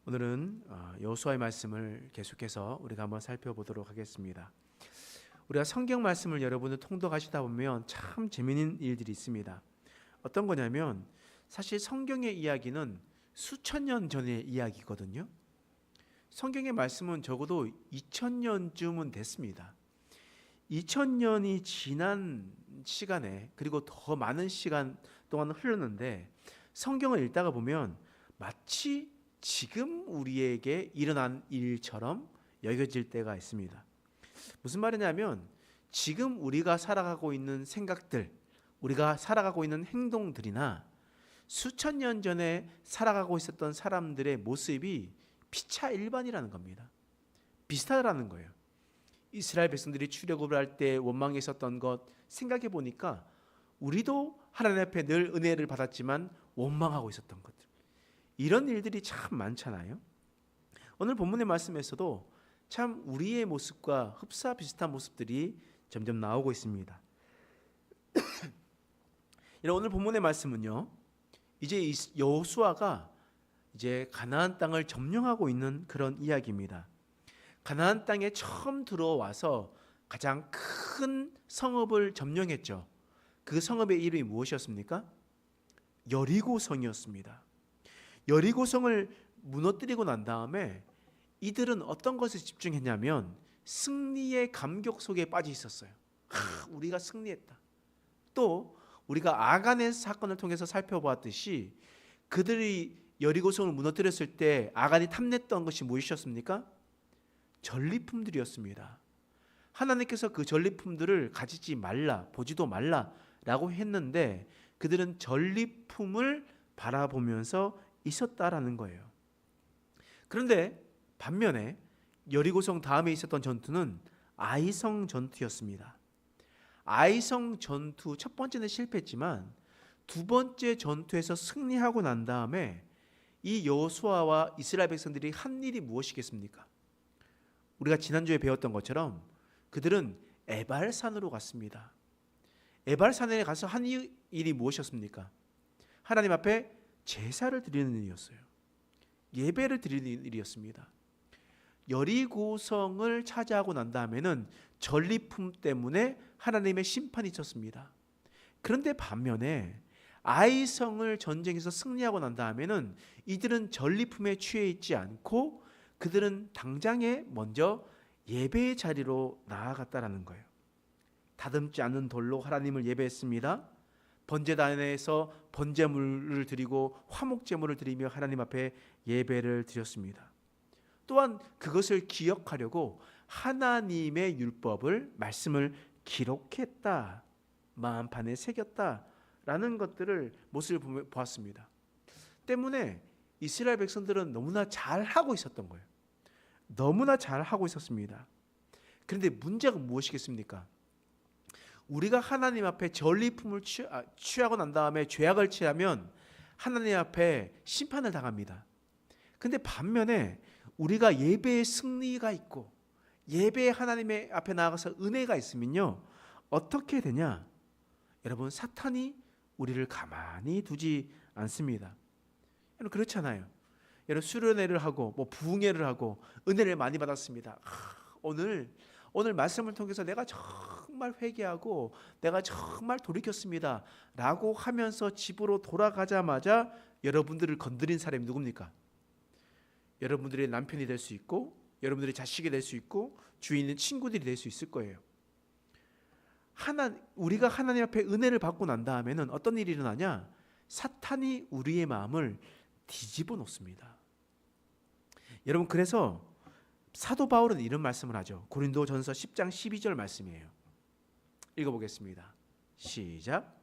오늘은 여호수아의 말씀을 계속해서 우리가 한번 살펴보도록 하겠습니다. 우리가 성경 말씀을 여러분들 통독하시다 보면 참 재미있는 일들이 있습니다. 어떤 거냐면 사실 성경의 이야기는 수천 년 전의 이야기거든요. 성경의 말씀은 적어도 2000년쯤은 됐습니다. 2000년이 지난 시간에 그리고 더 많은 시간 동안 흘렀는데 성경을 읽다가 보면 마치 지금 우리에게 일어난 일처럼 여겨질 때가 있습니다. 무슨 말이냐면 지금 우리가 살아가고 있는 생각들, 우리가 살아가고 있는 행동들이나 수천 년 전에 살아가고 있었던 사람들의 모습이 피차 일반이라는 겁니다. 비슷하다는 거예요. 이스라엘 백성들이 출애굽을 할 때 원망에 있었던 것 생각해 보니까 우리도 하나님 앞에 늘 은혜를 받았지만 원망하고 있었던 것들, 이런 일들이 참 많잖아요. 오늘 본문의 말씀에서도 참 우리의 모습과 흡사 비슷한 모습들이 점점 나오고 있습니다. 오늘 본문의 말씀은요, 이제 여호수아가 이제 가나안 땅을 점령하고 있는 그런 이야기입니다. 가나안 땅에 처음 들어와서 가장 큰 성읍을 점령했죠. 그 성읍의 이름이 무엇이었습니까? 여리고성이었습니다. 여리고성을 무너뜨리고 난 다음에 이들은 어떤 것에 집중했냐면 승리의 감격 속에 빠져 있었어요. 우리가 승리했다. 또 우리가 아간의 사건을 통해서 살펴보았듯이 그들이 여리고성을 무너뜨렸을 때 아간이 탐냈던 것이 무엇이었습니까? 전리품들이었습니다. 하나님께서 그 전리품들을 가지지 말라, 보지도 말라라고 했는데 그들은 전리품을 바라보면서 있었다라는 거예요. 그런데 반면에 여리고성 다음에 있었던 전투는 아이성 전투였습니다. 아이성 전투 첫 번째는 실패했지만 두 번째 전투에서 승리하고 난 다음에 이 여호수아와 이스라엘 백성들이 한 일이 무엇이겠습니까? 우리가 지난주에 배웠던 것처럼 그들은 에발산으로 갔습니다. 에발산에 가서 한 일이 무엇이었습니까? 하나님 앞에 제사를 드리는 일이었어요. 예배를 드리는 일이었습니다. 여리고성을 차지하고 난 다음에는 전리품 때문에 하나님의 심판이 있었습니다. 그런데 반면에 아이성을 전쟁에서 승리하고 난 다음에는 이들은 전리품에 취해 있지 않고 그들은 당장에 먼저 예배의 자리로 나아갔다라는 거예요. 다듬지 않는 돌로 하나님을 예배했습니다. 번제단에서 번제물을 드리고 화목제물을 드리며 하나님 앞에 예배를 드렸습니다. 또한 그것을 기억하려고 하나님의 율법을, 말씀을 기록했다, 마음판에 새겼다라는 것들을 모습을 보았습니다. 때문에 이스라엘 백성들은 너무나 잘하고 있었던 거예요. 너무나 잘하고 있었습니다. 그런데 문제가 무엇이겠습니까? 우리가 하나님 앞에 전리품을 취하고 난 다음에 죄악을 취하면 하나님 앞에 심판을 당합니다. 근데 반면에 우리가 예배의 승리가 있고 예배의 하나님의 앞에 나아가서 은혜가 있으면요, 어떻게 되냐? 여러분, 사탄이 우리를 가만히 두지 않습니다. 여러분, 그렇잖아요. 여러분, 수련회를 하고 부흥회를 하고 은혜를 많이 받았습니다. 오늘 말씀을 통해서 내가 정말 회개하고 내가 정말 돌이켰습니다 라고 하면서 집으로 돌아가자마자 여러분들을 건드린 사람이 누굽니까? 여러분들의 남편이 될 수 있고 여러분들의 자식이 될 수 있고 주위에 있는 친구들이 될 수 있을 거예요. 우리가 하나님 앞에 은혜를 받고 난 다음에는 어떤 일이 일어나냐? 사탄이 우리의 마음을 뒤집어 놓습니다. 여러분, 그래서 사도 바울은 이런 말씀을 하죠. 고린도전서 10장 12절 말씀이에요. 읽어보겠습니다. 시작.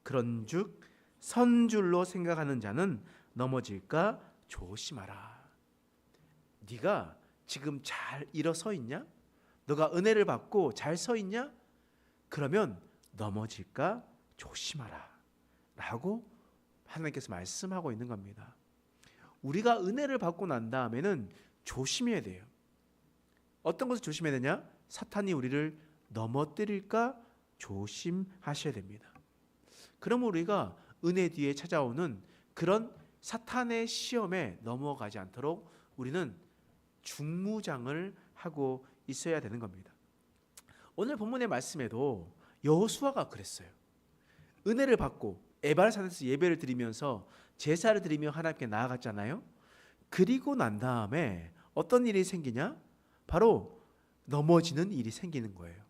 그런즉 선줄로 생각하는 자는 넘어질까 조심하라. 네가 지금 잘 일어서 있냐? 너가 은혜를 받고 잘 서 있냐? 그러면 넘어질까 조심하라 라고 하나님께서 말씀하고 있는 겁니다. 우리가 은혜를 받고 난 다음에는 조심해야 돼요. 어떤 것을 조심해야 되냐? 사탄이 우리를 넘어뜨릴까 조심하셔야 됩니다. 그럼 우리가 은혜 뒤에 찾아오는 그런 사탄의 시험에 넘어가지 않도록 우리는 중무장을 하고 있어야 되는 겁니다. 오늘 본문의 말씀에도 여호수아가 그랬어요. 은혜를 받고 에발산에서 예배를 드리면서 제사를 드리며 하나님께 나아갔잖아요. 그리고 난 다음에 어떤 일이 생기냐? 바로 넘어지는 일이 생기는 거예요.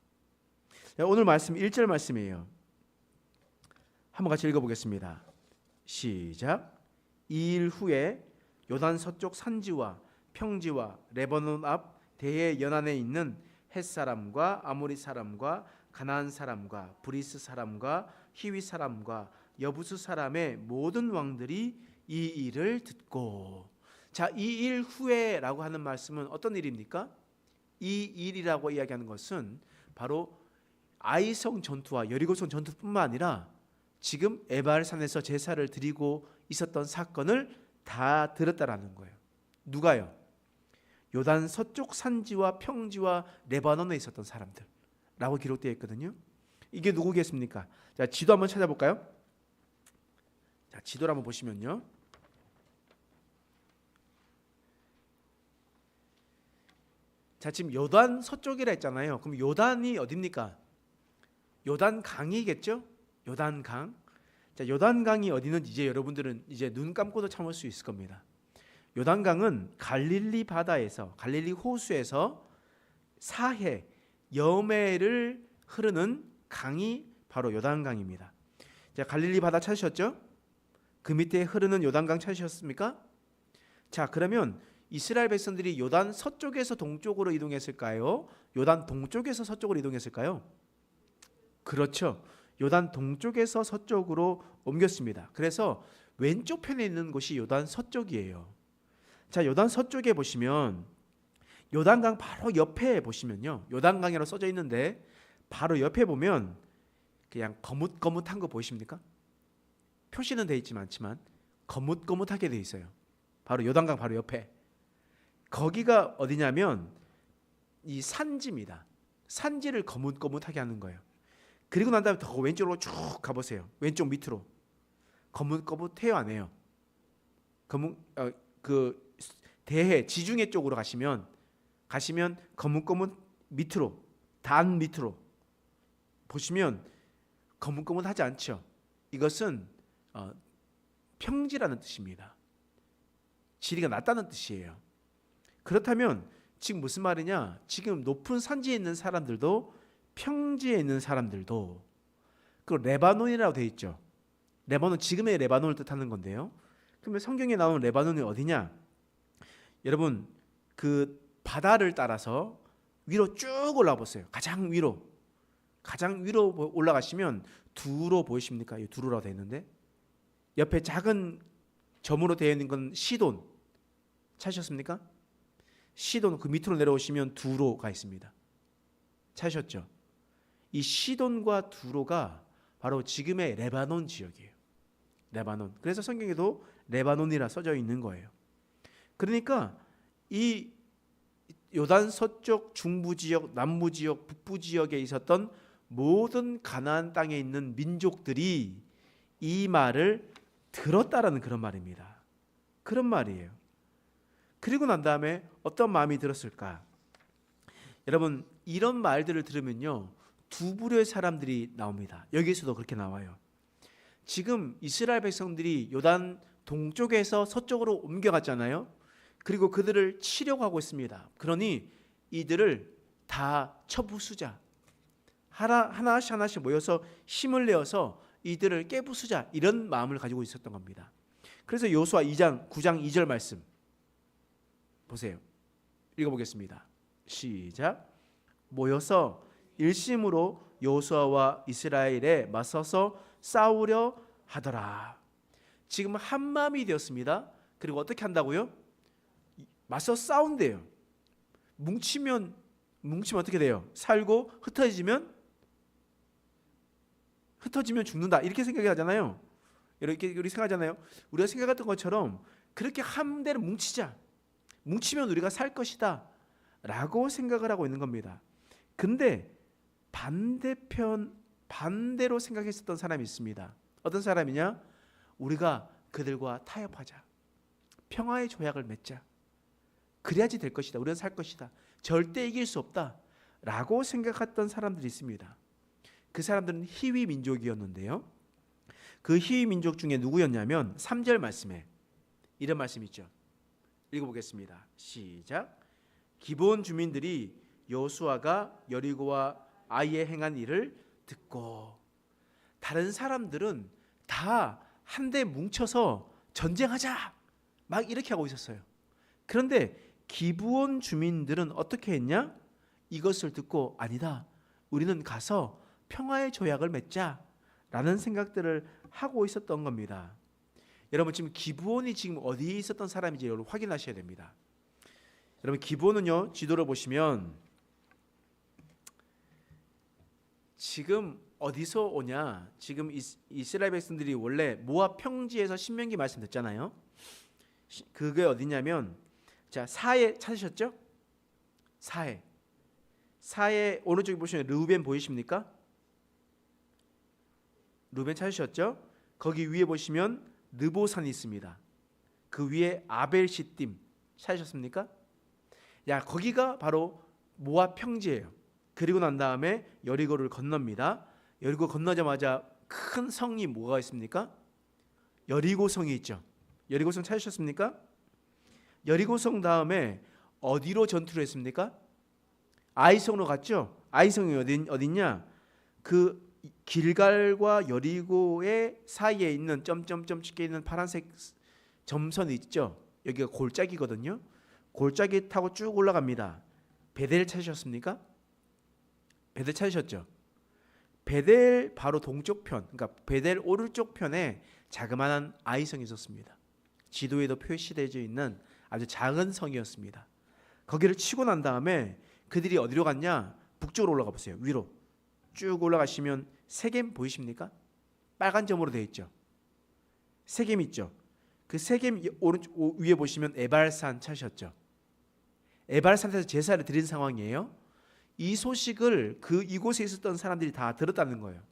오늘 말씀 1절 말씀이에요. 한번 같이 읽어보겠습니다. 시작. 이 일 후에 요단 서쪽 산지와 평지와 레바논 앞 대해 연안에 있는 헷 사람과 아모리 사람과 가나안 사람과 브리스 사람과 히위 사람과 여부스 사람의 모든 왕들이 이 일을 듣고. 자, 이 일 후에라고 하는 말씀은 어떤 일입니까? 이 일이라고 이야기하는 것은 바로 아이성 전투와 여리고성 전투뿐만 아니라 지금 에발산에서 제사를 드리고 있었던 사건을 다 들었다라는 거예요. 누가요? 요단 서쪽 산지와 평지와 레바논에 있었던 사람들라고 기록되어 있거든요. 이게 누구겠습니까? 자, 지도 한번 찾아볼까요? 자, 지도를 한번 보시면요. 자, 지금 요단 서쪽이라 했잖아요. 그럼 요단이 어디입니까? 요단 강이겠죠? 요단 강. 자, 요단 강이 어디는지 이제 여러분들은 이제 눈 감고도 참을 수 있을 겁니다. 요단 강은 갈릴리 바다에서, 갈릴리 호수에서 사해 여매를 흐르는 강이 바로 요단 강입니다. 자, 갈릴리 바다 찾으셨죠? 그 밑에 흐르는 요단 강 찾으셨습니까? 자, 그러면 이스라엘 백성들이 요단 서쪽에서 동쪽으로 이동했을까요? 요단 동쪽에서 서쪽으로 이동했을까요? 그렇죠. 요단 동쪽에서 서쪽으로 옮겼습니다. 그래서 왼쪽 편에 있는 곳이 요단 서쪽이에요. 자, 요단 서쪽에 보시면 요단강 바로 옆에 보시면요. 요단강이라고 써져 있는데 바로 옆에 보면 그냥 거뭇거뭇한 거 보이십니까? 표시는 되어 있지만 거뭇거뭇하게 되어 있어요. 바로 요단강 바로 옆에. 거기가 어디냐면 이 산지입니다. 산지를 거뭇거뭇하게 하는 거예요. 그리고 난 다음에 더 왼쪽으로 쭉 가보세요. 왼쪽 밑으로. 거뭇거뭇해요, 안 해요? 그 대해 지중해 쪽으로 가시면 거뭇거뭇 밑으로, 단 밑으로 보시면 거뭇거뭇하지 않죠. 이것은 평지라는 뜻입니다. 지리가 낮다는 뜻이에요. 그렇다면 지금 무슨 말이냐? 지금 높은 산지에 있는 사람들도 평지에 있는 사람들도 그 레바논이라고 되어 있죠. 레바논, 지금의 레바논을 뜻하는 건데요. 그러면 성경에 나오는 레바논이 어디냐? 여러분, 그 바다를 따라서 위로 쭉 올라가 보세요. 가장 위로 올라가시면 두로 보이십니까? 이 두로라고 되어 있는데 옆에 작은 점으로 되어 있는 건 시돈 찾으셨습니까? 시돈, 그 밑으로 내려오시면 두로가 있습니다. 찾으셨죠? 이 시돈과 두로가 바로 지금의 레바논 지역이에요. 레바논. 그래서 성경에도 레바논이라 써져 있는 거예요. 그러니까 이 요단 서쪽, 중부 지역, 남부 지역, 북부 지역에 있었던 모든 가나안 땅에 있는 민족들이 이 말을 들었다라는 그런 말입니다. 그런 말이에요. 그리고 난 다음에 어떤 마음이 들었을까? 여러분, 이런 말들을 들으면요, 두 부류의 사람들이 나옵니다. 여기에서도 그렇게 나와요. 지금 이스라엘 백성들이 요단 동쪽에서 서쪽으로 옮겨갔잖아요. 그리고 그들을 치려고 하고 있습니다. 그러니 이들을 다 쳐부수자, 하나씩 모여서 힘을 내어서 이들을 깨부수자, 이런 마음을 가지고 있었던 겁니다. 그래서 여호수아 9장 2절 말씀 보세요. 읽어보겠습니다. 시작. 모여서 일심으로 여호수아와 이스라엘에 맞서서 싸우려 하더라. 지금 한 마음이 되었습니다. 그리고 어떻게 한다고요? 맞서 싸운대요. 뭉치면 어떻게 돼요? 살고 흩어지면 죽는다. 이렇게 생각하잖아요. 이렇게 우리 생각하잖아요. 우리가 생각했던 것처럼 그렇게 함대로 뭉치면 우리가 살 것이다 라고 생각을 하고 있는 겁니다. 근데 반대로 생각했었던 사람이 있습니다. 어떤 사람이냐? 우리가 그들과 타협하자. 평화의 조약을 맺자. 그래야지 될 것이다. 우리는 살 것이다. 절대 이길 수 없다. 라고 생각했던 사람들이 있습니다. 그 사람들은 히위 민족이었는데요. 그 히위 민족 중에 누구였냐면 3절 말씀에 이런 말씀이 있죠. 읽어보겠습니다. 시작. 기브온 주민들이 여호수아가 여리고와 아이에 행한 일을 듣고, 다른 사람들은 다 한데 뭉쳐서 전쟁하자 막 이렇게 하고 있었어요. 그런데 기브온 주민들은 어떻게 했냐? 이것을 듣고 아니다, 우리는 가서 평화의 조약을 맺자라는 생각들을 하고 있었던 겁니다. 여러분, 지금 기브온이 지금 어디에 있었던 사람인지 여러분 확인하셔야 됩니다. 여러분, 기브온은요, 지도를 보시면 지금 어디서 오냐? 지금 이스라엘 백성들이 원래 모압 평지에서 신명기 말씀 듣잖아요. 그게 어디냐면, 자, 사해 찾으셨죠? 사해 오른쪽에 보시면 르우벤 보이십니까? 르우벤 찾으셨죠? 거기 위에 보시면 느보산이 있습니다. 그 위에 아벨시딤 찾으셨습니까? 야, 거기가 바로 모압 평지예요. 그리고 난 다음에 여리고를 건넙니다. 여리고 건너자마자 큰 성이 뭐가 있습니까? 여리고성이 있죠. 여리고성 찾으셨습니까? 여리고성 다음에 어디로 전투를 했습니까? 아이성으로 갔죠. 아이성이 어디냐? 그 길갈과 여리고의 사이에 있는 점점점 찍혀 있는 파란색 점선이 있죠. 여기가 골짜기거든요. 골짜기 타고 쭉 올라갑니다. 베델 찾으셨습니까? 베델 찾으셨죠? 베델 바로 동쪽 편, 그러니까 베델 오른쪽 편에 자그마한 아이성이 있었습니다. 지도에도 표시되어 있는 아주 작은 성이었습니다. 거기를 치고 난 다음에 그들이 어디로 갔냐? 북쪽으로 올라가 보세요. 위로 쭉 올라가시면 세겜 보이십니까? 빨간 점으로 되어 있죠. 세겜 있죠. 그 세겜 오른쪽 위에 보시면 에발산 찾으셨죠. 에발산에서 제사를 드린 상황이에요. 이 소식을 이곳에 있었던 사람들이 다 들었다는 거예요.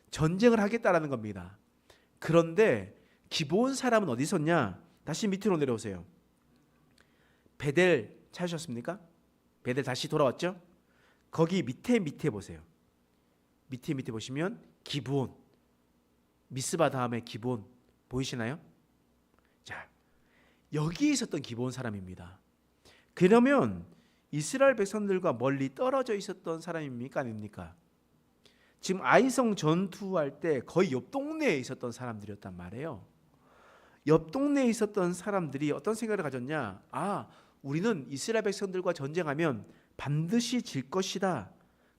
전쟁을 하겠다라는 겁니다. 그런데 기브온 사람은 어디 있었냐? 다시 밑으로 내려오세요. 베델 찾으셨습니까? 베델 다시 돌아왔죠? 거기 밑에 보세요. 밑에 보시면 기브온, 미스바 다음에 기브온 보이시나요? 자, 여기 있었던 기브온 사람입니다. 그러면 이스라엘 백성들과 멀리 떨어져 있었던 사람입니까? 아닙니까? 지금 아이성 전투할 때 거의 옆 동네에 있었던 사람들이었단 말이에요. 옆 동네에 있었던 사람들이 어떤 생각을 가졌냐? 아, 우리는 이스라엘 백성들과 전쟁하면 반드시 질 것이다.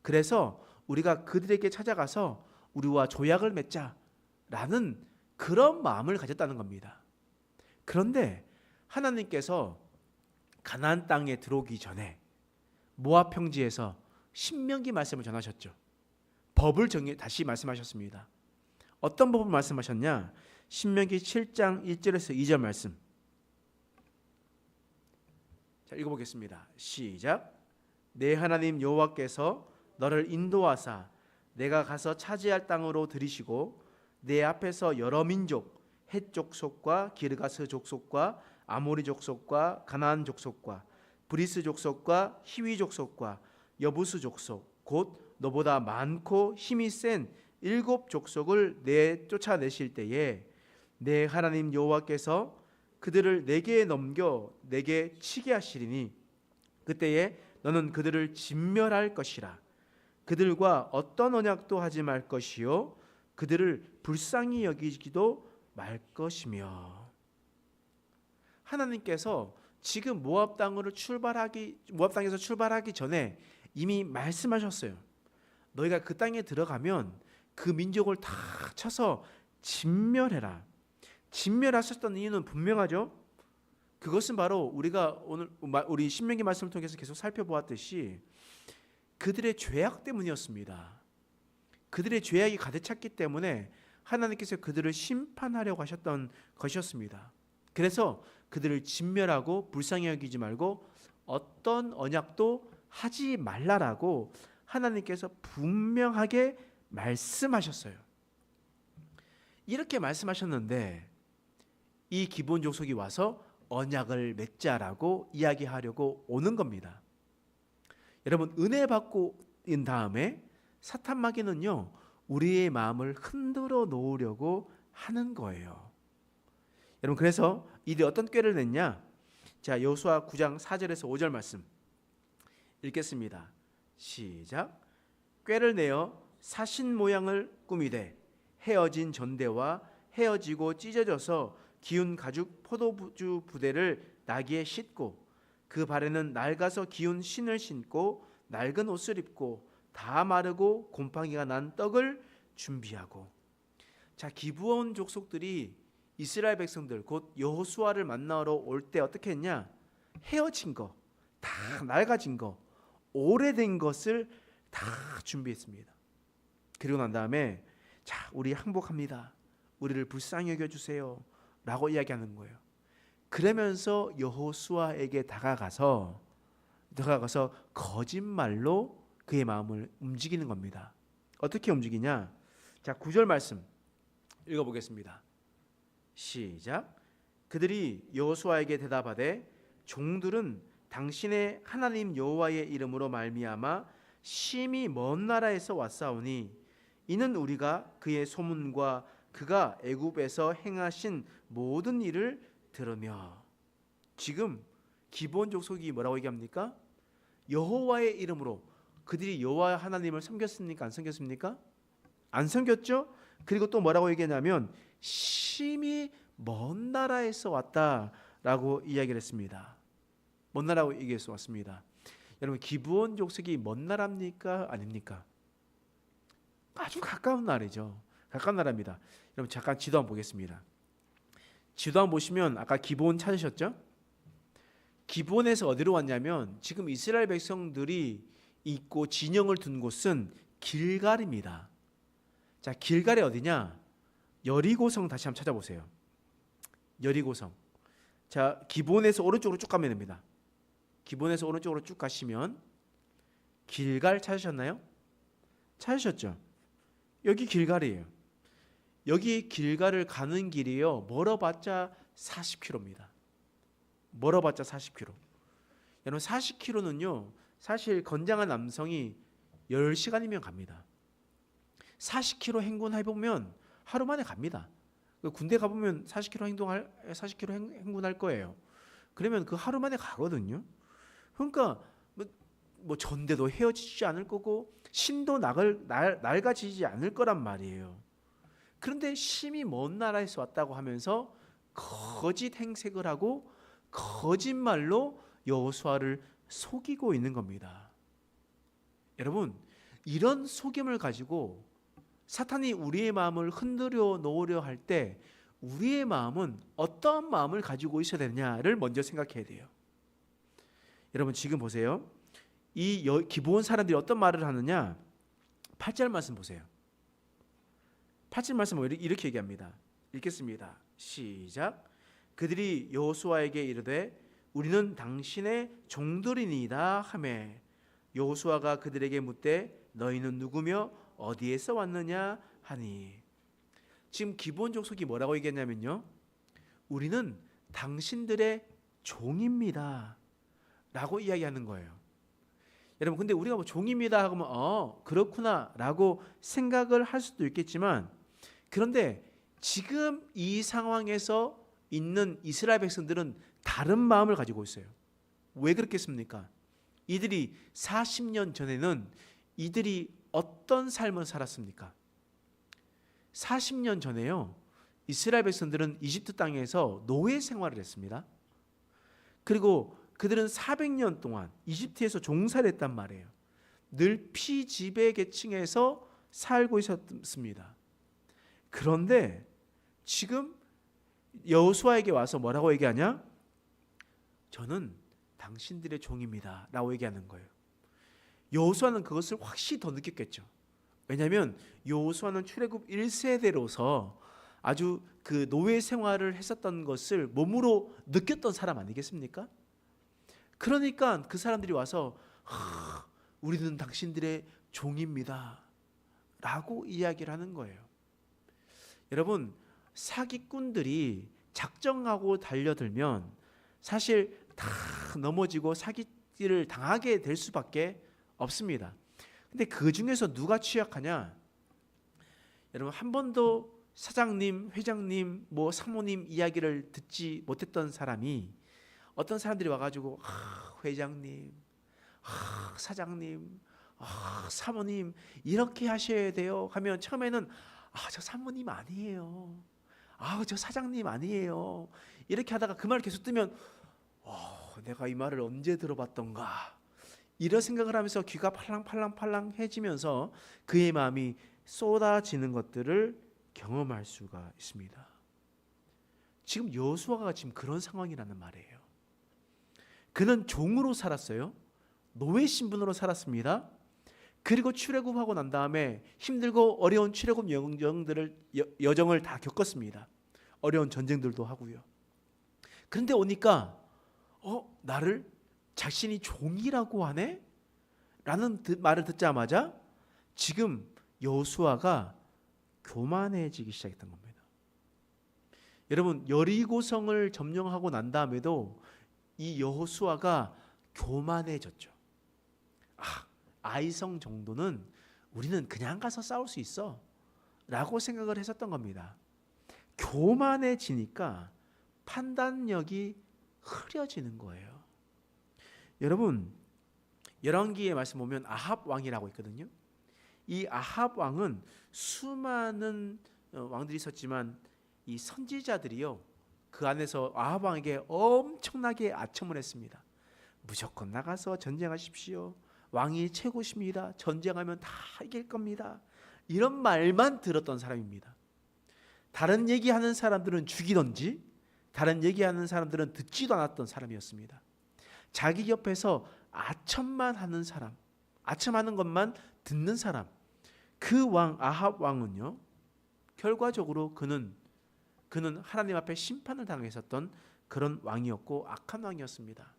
그래서 우리가 그들에게 찾아가서 우리와 조약을 맺자라는 그런 마음을 가졌다는 겁니다. 그런데 하나님께서 가나안 땅에 들어오기 전에 모압 평지에서 신명기 말씀을 전하셨죠. 법을 다시 말씀하셨습니다. 어떤 법을 말씀하셨냐? 신명기 7장 1절에서 2절 말씀. 자, 읽어보겠습니다. 시작. 내 하나님 여호와께서 너를 인도하사 내가 가서 차지할 땅으로 들이시고 내 앞에서 여러 민족, 헷 족속과 기르가스 족속과 아모리 족속과 가나안 족속과 브리스 족속과 히위 족속과 여부스 족속, 곧 너보다 많고 힘이 센 7 족속을 쫓아내실 때에 내 하나님 여호와께서 그들을 내게 넘겨 내게 치게 하시리니 그때에 너는 그들을 진멸할 것이라. 그들과 어떤 언약도 하지 말 것이요 그들을 불쌍히 여기지도 말 것이며. 하나님께서 지금 모압 땅에서 출발하기 전에 이미 말씀하셨어요. 너희가 그 땅에 들어가면 그 민족을 다 쳐서 진멸해라. 진멸하셨던 이유는 분명하죠. 그것은 바로 우리가 오늘 우리 신명기 말씀을 통해서 계속 살펴보았듯이 그들의 죄악 때문이었습니다. 그들의 죄악이 가득 찼기 때문에 하나님께서 그들을 심판하려고 하셨던 것이었습니다. 그래서 그들을 진멸하고 불쌍히 여기지 말고 어떤 언약도 하지 말라라고 하나님께서 분명하게 말씀하셨어요. 이렇게 말씀하셨는데 이 기브온 족속이 와서 언약을 맺자라고 이야기하려고 오는 겁니다. 여러분, 은혜 받고 인 다음에 사탄 마귀는요, 우리의 마음을 흔들어 놓으려고 하는 거예요. 여러분, 그래서 이들이 어떤 꾀를 냈냐? 자, 여호수아 9장 4절에서 5절 말씀 읽겠습니다. 시작. 꾀를 내어 사신 모양을 꾸미되 헤어진 전대와 헤어지고 찢어져서 기운 가죽 포도주 부대를 나귀에 싣고 그 발에는 낡아서 기운 신을 신고 낡은 옷을 입고 다 마르고 곰팡이가 난 떡을 준비하고. 자, 기브온 족속들이 이스라엘 백성들 곧 여호수아를 만나러 올 때 어떻게 했냐? 헤어진 거, 다 낡아진 거, 오래된 것을 다 준비했습니다. 그리고 난 다음에 자, 우리 항복합니다. 우리를 불쌍히 여겨주세요 라고 이야기하는 거예요. 그러면서 여호수아에게 다가가서 거짓말로 그의 마음을 움직이는 겁니다. 어떻게 움직이냐? 자, 9절 말씀 읽어보겠습니다. 시작. 그들이 여호수아에게 대답하되 종들은 당신의 하나님 여호와의 이름으로 말미암아 심히 먼 나라에서 왔사오니 이는 우리가 그의 소문과 그가 애굽에서 행하신 모든 일을 들으며. 지금 기브온 족속이 뭐라고 얘기합니까? 여호와의 이름으로. 그들이 여호와 하나님을 섬겼습니까? 안 섬겼습니까? 안 섬겼죠? 그리고 또 뭐라고 얘기하냐면 심히 먼 나라에서 왔다라고 이야기를 했습니다. 먼 나라고 얘기해서 왔습니다. 여러분, 기브온 족속이 먼 나라입니까? 아닙니까? 아주 가까운 나라죠. 가까운 나라입니다. 여러분, 잠깐 지도 한번 보겠습니다. 지도 한번 보시면 아까 기브온 찾으셨죠? 기브온에서 어디로 왔냐면 지금 이스라엘 백성들이 있고 진영을 둔 곳은 길갈입니다. 자, 길갈이 어디냐? 여리고성 다시 한번 찾아보세요. 여리고성. 자, 기브온에서 오른쪽으로 쭉 가면 됩니다. 기브온에서 오른쪽으로 쭉 가시면 길갈 찾으셨나요? 찾으셨죠? 여기 길갈이에요. 여기 길갈을 가는 길이요, 멀어봤자 40km입니다. 멀어봤자 40km. 여러분, 40km는요 사실 건장한 남성이 10시간이면 갑니다. 40km 행군해보면 하루 만에 갑니다. 군대 가보면 40km 행군할 거예요. 그러면 그 하루 만에 가거든요. 그러니까 뭐 전대도 헤어지지 않을 거고 신도 낡아지지 않을 거란 말이에요. 그런데 심히 먼 나라에서 왔다고 하면서 거짓 행색을 하고 거짓말로 여호수아를 속이고 있는 겁니다. 여러분, 이런 속임을 가지고 사탄이 우리의 마음을 흔들어 놓으려 할 때 우리의 마음은 어떤 마음을 가지고 있어야 되느냐를 먼저 생각해야 돼요. 여러분, 지금 보세요. 이 기브온 사람들이 어떤 말을 하느냐? 8절 말씀 보세요. 8절 말씀은 이렇게 얘기합니다. 읽겠습니다. 시작. 그들이 여호수아에게 이르되 우리는 당신의 종들이니이다 하매 여호수아가 그들에게 묻되 너희는 누구며 어디에서 왔느냐 하니. 지금 기브온 족속이 뭐라고 얘기했냐면요, 우리는 당신들의 종입니다 라고 이야기하는 거예요. 여러분, 근데 우리가 뭐 종입니다 하면 그렇구나 라고 생각을 할 수도 있겠지만, 그런데 지금 이 상황에서 있는 이스라엘 백성들은 다른 마음을 가지고 있어요. 왜 그렇겠습니까? 이들이 40년 전에는 이들이 어떤 삶을 살았습니까? 40년 전에요, 이스라엘 백성들은 이집트 땅에서 노예 생활을 했습니다. 그리고 그들은 400년 동안 이집트에서 종살이 했단 말이에요. 늘 피지배 계층에서 살고 있었습니다. 그런데 지금 여호수아에게 와서 뭐라고 얘기하냐? 저는 당신들의 종입니다 라고 얘기하는 거예요. 여호수아는 그것을 확실히 더 느꼈겠죠. 왜냐하면 여호수아는 출애굽 1세대로서 아주 그 노예 생활을 했었던 것을 몸으로 느꼈던 사람 아니겠습니까? 그러니까 그 사람들이 와서 우리는 당신들의 종입니다 라고 이야기를 하는 거예요. 여러분, 사기꾼들이 작정하고 달려들면 사실 다 넘어지고 사기를 당하게 될 수밖에 없습니다. 근데 그 중에서 누가 취약하냐? 여러분, 한 번도 사장님, 회장님, 뭐 사모님 이야기를 듣지 못했던 사람이 어떤 사람들이 와가지고 회장님, 사장님, 사모님 이렇게 하셔야 돼요 하면 처음에는 저 사모님 아니에요, 저 사장님 아니에요 이렇게 하다가 그 말 계속 뜨면 내가 이 말을 언제 들어봤던가 이런 생각을 하면서 귀가 팔랑팔랑해지면서 그의 마음이 쏟아지는 것들을 경험할 수가 있습니다. 지금 여호수아가 지금 그런 상황이라는 말이에요. 그는 종으로 살았어요. 노예 신분으로 살았습니다. 그리고 출애굽하고 난 다음에 힘들고 어려운 출애굽 여정을 다 겪었습니다. 어려운 전쟁들도 하고요. 그런데 오니까 나를 자신이 종이라고 하네? 라는 말을 듣자마자 지금 여호수아가 교만해지기 시작했던 겁니다. 여러분, 여리고성을 점령하고 난 다음에도 이 여호수아가 교만해졌죠. 아이성 정도는 우리는 그냥 가서 싸울 수 있어 라고 생각을 했었던 겁니다. 교만해지니까 판단력이 흐려지는 거예요. 여러분, 열왕기의 말씀 보면 아합 왕이라고 있거든요. 이 아합 왕은 수많은 왕들이 있었지만 이 선지자들이요, 그 안에서 아합 왕에게 엄청나게 아첨을 했습니다. 무조건 나가서 전쟁하십시오. 왕이 최고십니다. 전쟁하면 다 이길 겁니다. 이런 말만 들었던 사람입니다. 다른 얘기하는 사람들은 죽이던지 다른 얘기하는 사람들은 듣지도 않았던 사람이었습니다. 자기 옆에서 아첨만 하는 사람, 아첨하는 것만 듣는 사람, 그 왕 아합 왕은요, 결과적으로 그는 하나님 앞에 심판을 당했었던 그런 왕이었고 악한 왕이었습니다.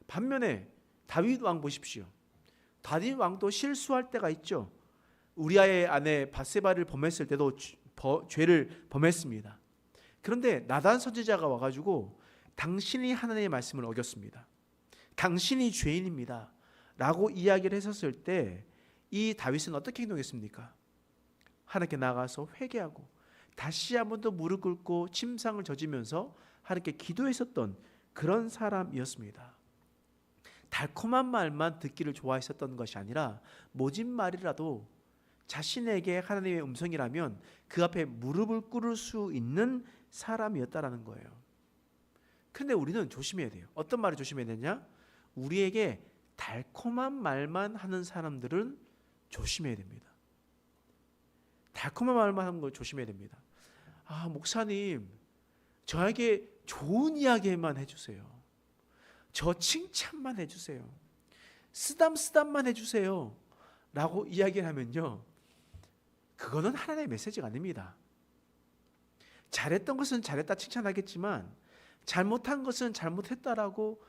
반면에 다윗 왕 보십시오. 다윗 왕도 실수할 때가 있죠. 우리아의 아내 밧세바를 범했을 때도 죄를 범했습니다. 그런데 나단 선지자가 와가지고 당신이 하나님의 말씀을 어겼습니다. 당신이 죄인입니다 라고 이야기를 했었을 때 이 다윗은 어떻게 행동했습니까? 하나님께 나가서 회개하고 다시 한 번 더 무릎 꿇고 침상을 젖으면서 하나님께 기도했었던 그런 사람이었습니다. 달콤한 말만 듣기를 좋아했었던 것이 아니라 모진 말이라도 자신에게 하나님의 음성이라면 그 앞에 무릎을 꿇을 수 있는 사람이었다라는 거예요. 그런데 우리는 조심해야 돼요. 어떤 말을 조심해야 되냐? 우리에게 달콤한 말만 하는 사람들은 조심해야 됩니다. 달콤한 말만 하는 걸 조심해야 됩니다. 목사님, 저에게 좋은 이야기만 해주세요. 저 칭찬만 해주세요. 쓰담쓰담만 해주세요 라고 이야기를 하면요, 그거는 하나님의 메시지가 아닙니다. 잘했던 것은 잘했다 칭찬하겠지만 잘못한 것은 잘못했다라고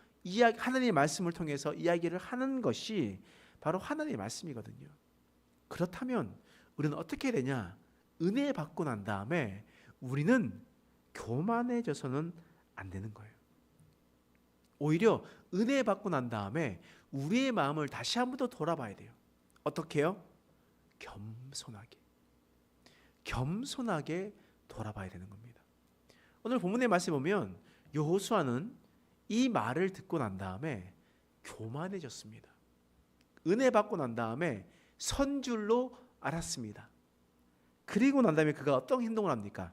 하나님의 말씀을 통해서 이야기를 하는 것이 바로 하나님의 말씀이거든요. 그렇다면 우리는 어떻게 해야 되냐? 은혜 받고 난 다음에 우리는 교만해져서는 안 되는 거예요. 오히려 은혜 받고 난 다음에 우리의 마음을 다시 한 번 더 돌아봐야 돼요. 어떻게 해요? 겸손하게 돌아봐야 되는 겁니다. 오늘 본문의 말씀에 보면 여호수아는 이 말을 듣고 난 다음에 교만해졌습니다. 은혜 받고 난 다음에 선 줄로 알았습니다. 그리고 난 다음에 그가 어떤 행동을 합니까?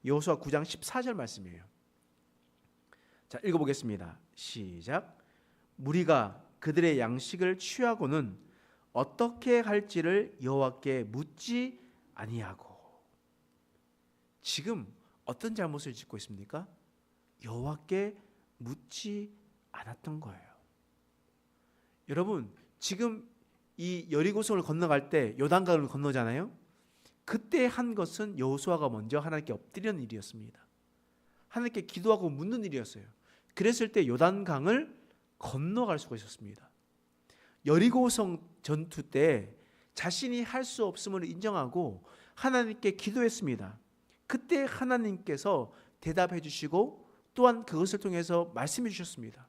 여호수아 9장 14절 말씀이에요. 자, 읽어보겠습니다. 시작. 무리가 그들의 양식을 취하고는 어떻게 할지를 여호와께 묻지 아니하고. 지금 어떤 잘못을 짓고 있습니까? 여호와께 묻지 않았던 거예요. 여러분, 지금 이 여리고성을 건너갈 때 요단강을 건너잖아요. 그때 한 것은 여호수아가 먼저 하나님께 엎드리는 일이었습니다. 하나님께 기도하고 묻는 일이었어요. 그랬을 때 요단강을 건너갈 수가 있었습니다. 여리고성 전투 때 자신이 할 수 없음을 인정하고 하나님께 기도했습니다. 그때 하나님께서 대답해 주시고 또한 그것을 통해서 말씀해 주셨습니다.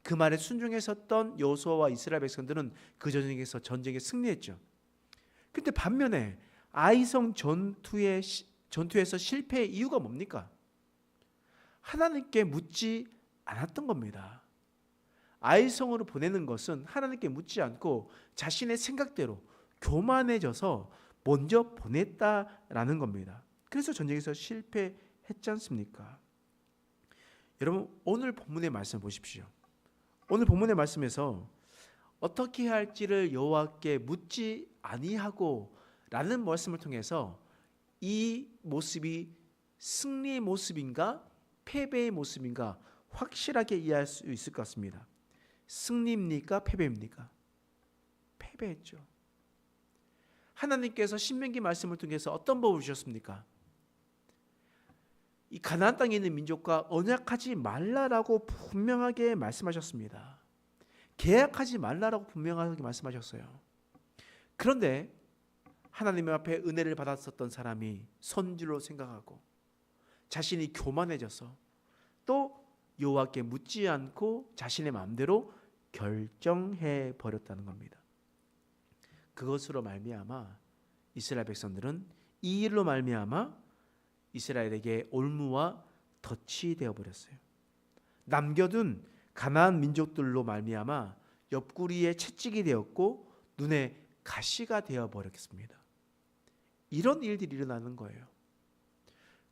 그 말에 순종했었던 여호수아와 이스라엘 백성들은 그 전쟁에 승리했죠. 그런데 반면에 아이성 전투에서 실패의 이유가 뭡니까? 하나님께 묻지 않았던 겁니다. 아이성으로 보내는 것은 하나님께 묻지 않고 자신의 생각대로 교만해져서 먼저 보냈다라는 겁니다. 그래서 전쟁에서 실패했지 않습니까? 여러분, 오늘 본문의 말씀 보십시오. 오늘 본문의 말씀에서 어떻게 해야 할지를 여호와께 묻지 아니하고 라는 말씀을 통해서 이 모습이 승리의 모습인가 패배의 모습인가 확실하게 이해할 수 있을 것 같습니다. 승리입니까 패배입니까? 패배했죠. 하나님께서 신명기 말씀을 통해서 어떤 법을 주셨습니까? 이 가나안 땅에 있는 민족과 언약하지 말라라고 분명하게 말씀하셨습니다. 계약하지 말라라고 분명하게 말씀하셨어요. 그런데 하나님 앞에 은혜를 받았었던 사람이 선줄로 생각하고 자신이 교만해져서 또 여호와께 묻지 않고 자신의 마음대로 결정해 버렸다는 겁니다. 그것으로 말미암아 이스라엘 백성들은 이 일로 말미암아 이스라엘에게 올무와 덫이 되어 버렸어요. 남겨둔 가나안 민족들로 말미암아 옆구리에 채찍이 되었고 눈에 가시가 되어 버렸습니다. 이런 일들이 일어나는 거예요.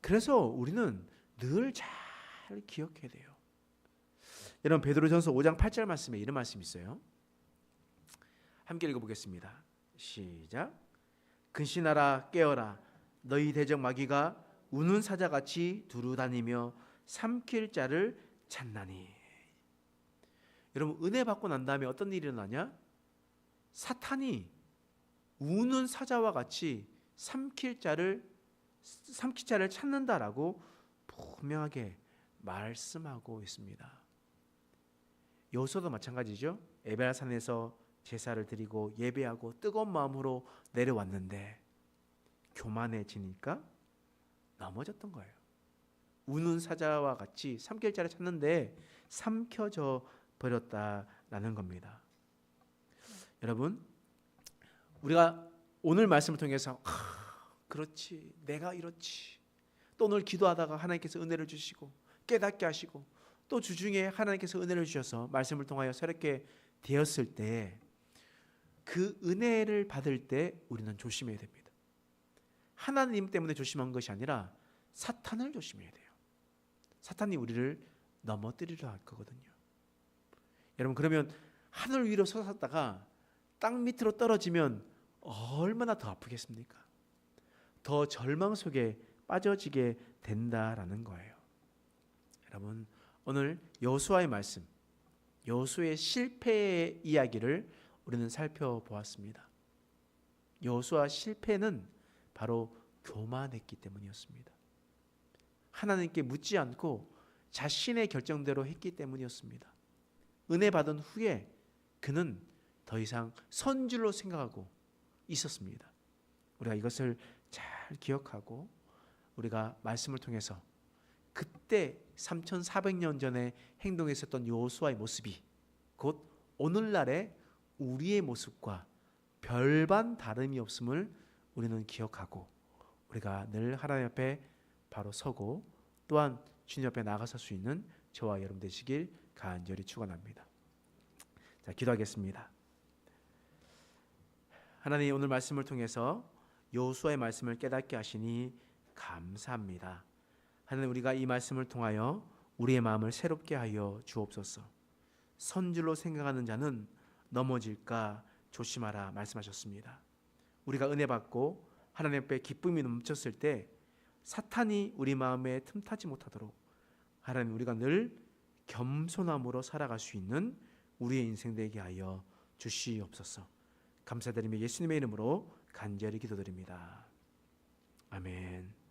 그래서 우리는 늘 잘 기억해야 돼요. 여러분, 베드로전서 5장 8절 말씀에 이런 말씀이 있어요. 함께 읽어보겠습니다. 시작. 근신하라 깨어라 너희 대적 마귀가 우는 사자같이 두루 다니며 삼킬 자를 찾나니. 여러분, 은혜 받고 난 다음에 어떤 일이 일어나냐? 사탄이 우는 사자와 같이 삼킬 자를 찾는다라고 분명하게 말씀하고 있습니다. 여호수아도 마찬가지죠. 에베라산에서 제사를 드리고 예배하고 뜨거운 마음으로 내려왔는데 교만해지니까 넘어졌던 거예요. 우는 사자와 같이 삼킬 자를 찾는데 삼켜져 버렸다라는 겁니다. 여러분, 우리가 오늘 말씀을 통해서 그렇지, 내가 이렇지, 또 오늘 기도하다가 하나님께서 은혜를 주시고 깨닫게 하시고 또 주중에 하나님께서 은혜를 주셔서 말씀을 통하여 새롭게 되었을 때 그 은혜를 받을 때 우리는 조심해야 됩니다. 하나님 때문에 조심한 것이 아니라 사탄을 조심해야 돼요. 사탄이 우리를 넘어뜨리려 할 거거든요. 여러분, 그러면 하늘 위로 솟았다가 땅 밑으로 떨어지면 얼마나 더 아프겠습니까? 더 절망 속에 빠져지게 된다라는 거예요. 여러분, 오늘 여호수아의 말씀, 여호수아의 실패의 이야기를 우리는 살펴보았습니다. 여호수아 실패는 바로 교만했기 때문이었습니다. 하나님께 묻지 않고 자신의 결정대로 했기 때문이었습니다. 은혜 받은 후에 그는 더 이상 선줄로 생각하고 있었습니다. 우리가 이것을 잘 기억하고 우리가 말씀을 통해서 그때 3,400년 전에 행동했었던 여호수아의 모습이 곧 오늘날의 우리의 모습과 별반 다름이 없음을 우리는 기억하고 우리가 늘 하나님 앞에 바로 서고 또한 주님 앞에 나가설 수 있는 저와 여러분 되시길 간절히 축원합니다. 자, 기도하겠습니다. 하나님, 오늘 말씀을 통해서 여호수아의 말씀을 깨닫게 하시니 감사합니다. 하나님, 우리가 이 말씀을 통하여 우리의 마음을 새롭게 하여 주옵소서. 선줄로 생각하는 자는 넘어질까 조심하라 말씀하셨습니다. 우리가 은혜 받고 하나님 앞에 기쁨이 넘쳤을 때 사탄이 우리 마음에 틈타지 못하도록 하나님, 우리가 늘 겸손함으로 살아갈 수 있는 우리의 인생 되게 하여 주시옵소서. 감사드리며 예수님의 이름으로 간절히 기도드립니다. 아멘.